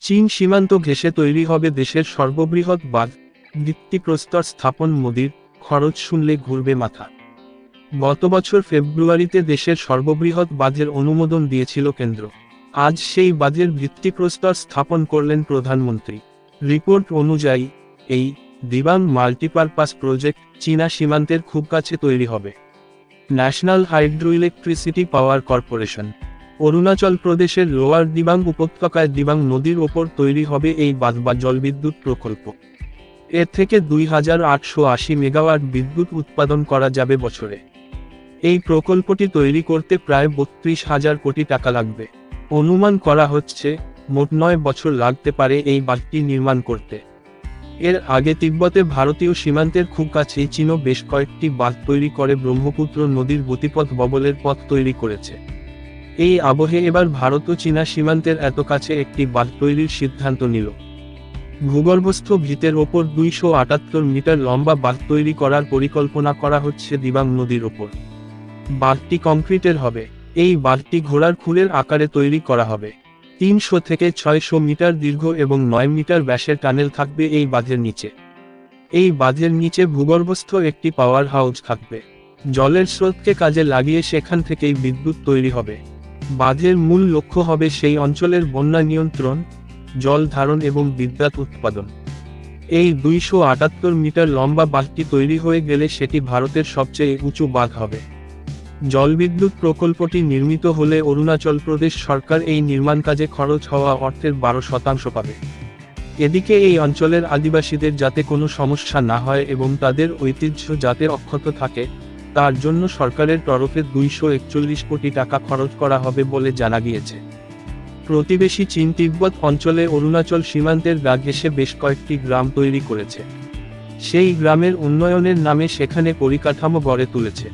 চীন সীমান্ত ঘেঁষে তৈরি হবে দেশের সর্ববৃহৎ বাঁধ, ভিত্তিপ্রস্তর স্থাপন। মোদির খরচ শুনলে ঘুরবে মাথা। গত বছর ফেব্রুয়ারিতে দেশের সর্ববৃহৎ বাঁধের অনুমোদন দিয়েছিল কেন্দ্র। আজ সেই বাঁধের ভিত্তিপ্রস্তর স্থাপন করলেন প্রধানমন্ত্রী। রিপোর্ট অনুযায়ী এই দিবাং মাল্টিপারপাস প্রজেক্ট চীনা সীমান্তের খুব কাছে তৈরি হবে। ন্যাশনাল হাইড্রোইলেকট্রিসিটি পাওয়ার কর্পোরেশন অরুণাচল প্রদেশের লোয়ার দিবাং উপত্যকায় দিবাং নদীর ওপর তৈরি হবে এই বাঁধ বা জলবিদ্যুৎ প্রকল্প। এর থেকে 2880 মেগাওয়াট বিদ্যুৎ উৎপাদন করা যাবে বছরে। এই প্রকল্পটি তৈরি করতে প্রায় 32,000 কোটি টাকা লাগবে। অনুমান করা হচ্ছে মোট 9 বছর লাগতে পারে এই বাঁধটি নির্মাণ করতে। এর আগে তিব্বতে ভারতীয় সীমান্তের খুব কাছেই চীনও বেশ কয়েকটি বাঁধ তৈরি করে ব্রহ্মপুত্র নদীর গতিপথ ববলের পথ তৈরি করেছে। এই আবহে এবার ভারত ও চীনা সীমান্তের এত কাছে একটি বাঁধ তৈরির সিদ্ধান্ত নিল। ভূগর্ভস্থ ভিতের ওপর 278 মিটার লম্বা বাঁধ তৈরি করার পরিকল্পনা করা হচ্ছে দিবাং নদীর ওপর। বাঁধটি কংক্রিটের হবে। এই বাঁধটি ঘোড়ার খুরের আকারে তৈরি করা হবে। 300 থেকে 600 মিটার দীর্ঘ এবং 9 মিটার ব্যাসের টানেল থাকবে এই বাঁধের নিচে। এই বাঁধের নিচে ভূগর্ভস্থ একটি পাওয়ার হাউস থাকবে। জলের স্রোতকে কাজে লাগিয়ে সেখান থেকেই বিদ্যুৎ তৈরি হবে। বাঁধের মূল লক্ষ্য হবে সেই অঞ্চলের বন্যা নিয়ন্ত্রণ, জল ধারণ এবং বিদ্যুৎ উৎপাদন। এই 278 মিটার লম্বা বাঁধটি তৈরি হয়ে গেলে সেটি ভারতের সবচেয়ে উঁচু বাঁধ হবে। জলবিদ্যুৎ প্রকল্পটি নির্মিত হলে অরুণাচল প্রদেশ সরকার এই নির্মাণ কাজে খরচ হওয়া অর্থের 12% পাবে। এদিকে এই অঞ্চলের আদিবাসীদের যাতে কোনো সমস্যা না হয় এবং তাদের ঐতিহ্য যাতে অক্ষত থাকে, তার জন্য সরকারের তরফে 241 কোটি টাকা খরচ করা হবে বলে জানা গিয়েছে। প্রতিবেশী চীন তিব্বত অঞ্চলে অরুণাচল সীমান্তের গা ঘেঁষে বেশ কয়েকটি গ্রাম তৈরি করেছে। সেই গ্রামের উন্নয়নের নামে সেখানে পরিকাঠামো গড়ে তুলেছে।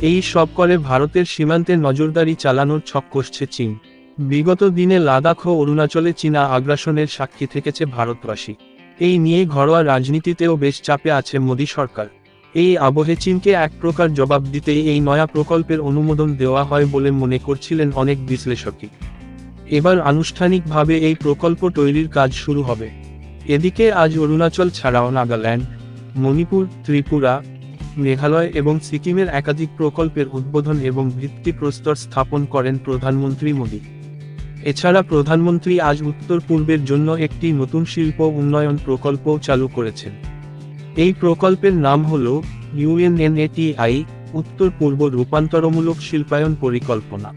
এই সব করে ভারতের সীমান্তে নজরদারি চালানোর ছক কষছে চীন। বিগত দিনে লাদাখ ও অরুণাচলে চীনা আগ্রাসনের সাক্ষী থেকেছে ভারতবাসী। এই নিয়ে ঘরোয়া রাজনীতিতেও বেশ চাপে আছে মোদী সরকার। এই আবহে চীনকে এক প্রকার জবাব দিতেই এই নয়া প্রকল্পের অনুমোদন দেওয়া হয় বলে মনে করছিলেন অনেক বিশ্লেষকই। এবার আনুষ্ঠানিকভাবে এই প্রকল্প তৈরির কাজ শুরু হবে। এদিকে আজ অরুণাচল ছাড়াও নাগাল্যান্ড, মণিপুর, ত্রিপুরা, মেঘালয় এবং সিকিমের একাধিক প্রকল্পের উদ্বোধন এবং ভিত্তিপ্রস্তর স্থাপন করেন প্রধানমন্ত্রী মোদী। এছাড়া প্রধানমন্ত্রী আজ উত্তর পূর্বের জন্য একটি নতুন শিল্প উন্নয়ন প্রকল্পও চালু করেছেন। এই প্রকল্পের নাম হল UNNATI, উত্তর পূর্ব রূপান্তরমূলক শিল্পায়ন পরিকল্পনা।